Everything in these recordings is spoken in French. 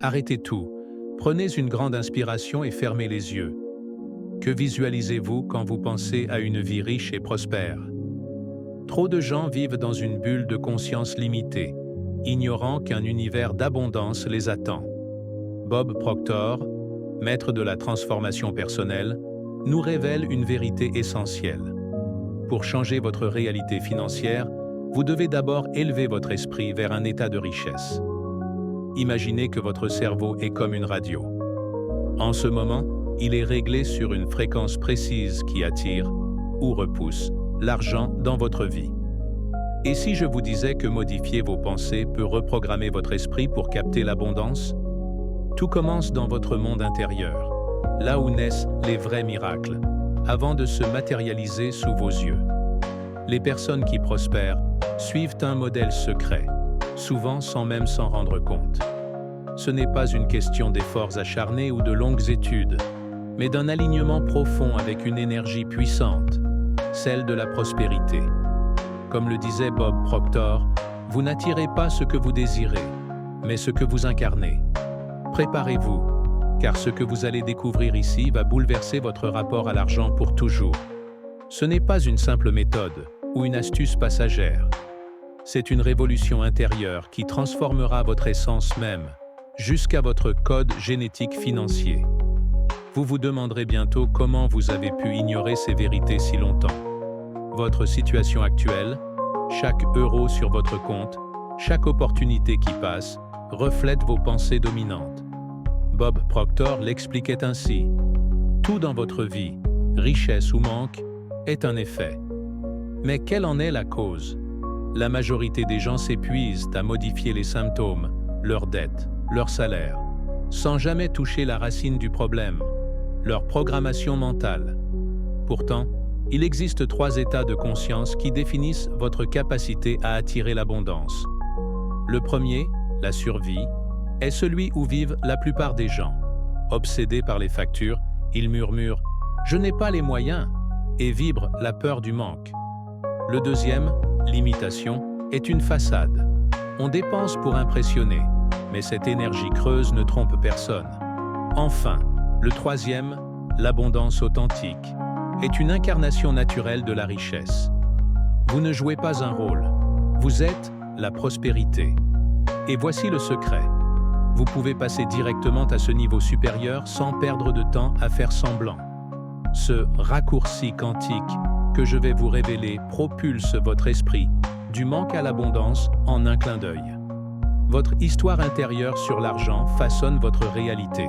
Arrêtez tout, prenez une grande inspiration et fermez les yeux. Que visualisez-vous quand vous pensez à une vie riche et prospère? Trop de gens vivent dans une bulle de conscience limitée, ignorant qu'un univers d'abondance les attend. Bob Proctor, maître de la transformation personnelle, nous révèle une vérité essentielle. Pour changer votre réalité financière, vous devez d'abord élever votre esprit vers un état de richesse. Imaginez que votre cerveau est comme une radio. En ce moment, il est réglé sur une fréquence précise qui attire ou repousse l'argent dans votre vie. Et si je vous disais que modifier vos pensées peut reprogrammer votre esprit pour capter l'abondance? Tout commence dans votre monde intérieur, là où naissent les vrais miracles, avant de se matérialiser sous vos yeux. Les personnes qui prospèrent suivent un modèle secret, souvent sans même s'en rendre compte. Ce n'est pas une question d'efforts acharnés ou de longues études, mais d'un alignement profond avec une énergie puissante, celle de la prospérité. Comme le disait Bob Proctor, vous n'attirez pas ce que vous désirez, mais ce que vous incarnez. Préparez-vous, car ce que vous allez découvrir ici va bouleverser votre rapport à l'argent pour toujours. Ce n'est pas une simple méthode ou une astuce passagère. C'est une révolution intérieure qui transformera votre essence même, jusqu'à votre code génétique financier. Vous vous demanderez bientôt comment vous avez pu ignorer ces vérités si longtemps. Votre situation actuelle, chaque euro sur votre compte, chaque opportunité qui passe, reflète vos pensées dominantes. Bob Proctor l'expliquait ainsi. Tout dans votre vie, richesse ou manque, est un effet. Mais quelle en est la cause? La majorité des gens s'épuisent à modifier les symptômes, leurs dettes, leur salaire, sans jamais toucher la racine du problème, leur programmation mentale. Pourtant, il existe 3 états de conscience qui définissent votre capacité à attirer l'abondance. Le premier, la survie, est celui où vivent la plupart des gens. Obsédés par les factures, ils murmurent « Je n'ai pas les moyens » et vibrent la peur du manque. Le deuxième, l'imitation, est une façade. On dépense pour impressionner, mais cette énergie creuse ne trompe personne. Enfin, le troisième, l'abondance authentique, est une incarnation naturelle de la richesse. Vous ne jouez pas un rôle, vous êtes la prospérité. Et voici le secret. Vous pouvez passer directement à ce niveau supérieur sans perdre de temps à faire semblant. Ce raccourci quantique que je vais vous révéler propulse votre esprit du manque à l'abondance en un clin d'œil. Votre histoire intérieure sur l'argent façonne votre réalité.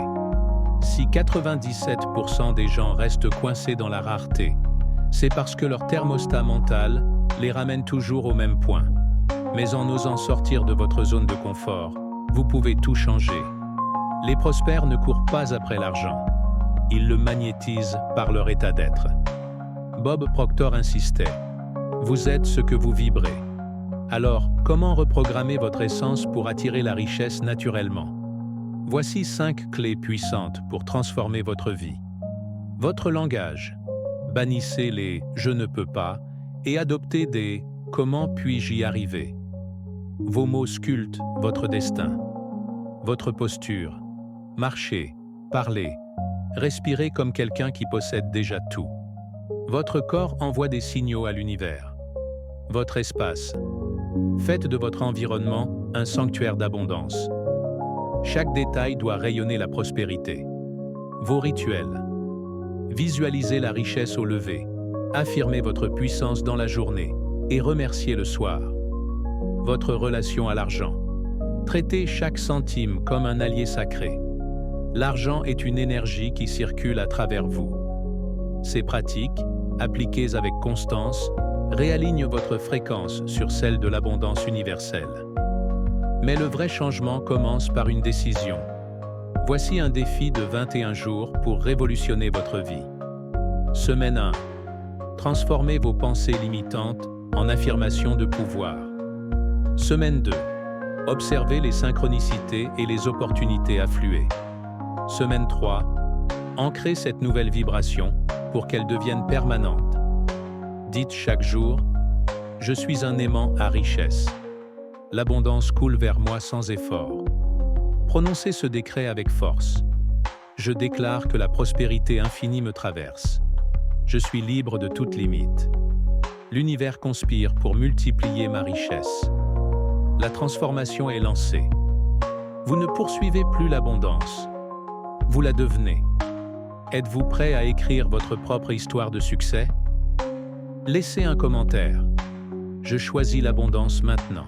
Si 97% des gens restent coincés dans la rareté, c'est parce que leur thermostat mental les ramène toujours au même point. Mais en osant sortir de votre zone de confort, vous pouvez tout changer. Les prospères ne courent pas après l'argent. Ils le magnétisent par leur état d'être. Bob Proctor insistait. Vous êtes ce que vous vibrez. Alors, comment reprogrammer votre essence pour attirer la richesse naturellement? Voici 5 clés puissantes pour transformer votre vie. Votre langage. Bannissez les « je ne peux pas » et adoptez des « comment puis-je y arriver ». Vos mots sculptent votre destin. Votre posture. Marchez, parlez, respirez comme quelqu'un qui possède déjà tout. Votre corps envoie des signaux à l'univers. Votre espace. Faites de votre environnement un sanctuaire d'abondance. Chaque détail doit rayonner la prospérité. Vos rituels. Visualisez la richesse au lever. Affirmez votre puissance dans la journée et remerciez le soir. Votre relation à l'argent. Traitez chaque centime comme un allié sacré. L'argent est une énergie qui circule à travers vous. Ces pratiques, appliquées avec constance, réalignent votre fréquence sur celle de l'abondance universelle. Mais le vrai changement commence par une décision. Voici un défi de 21 jours pour révolutionner votre vie. Semaine 1. Transformez vos pensées limitantes en affirmations de pouvoir. Semaine 2. Observez les synchronicités et les opportunités affluer. Semaine 3. Ancrez cette nouvelle vibration pour qu'elle devienne permanente. Dites chaque jour « Je suis un aimant à richesse. L'abondance coule vers moi sans effort. » Prononcez ce décret avec force. Je déclare que la prospérité infinie me traverse. Je suis libre de toute limite. L'univers conspire pour multiplier ma richesse. La transformation est lancée. Vous ne poursuivez plus l'abondance. Vous la devenez. Êtes-vous prêt à écrire votre propre histoire de succès? Laissez un commentaire. Je choisis l'abondance maintenant.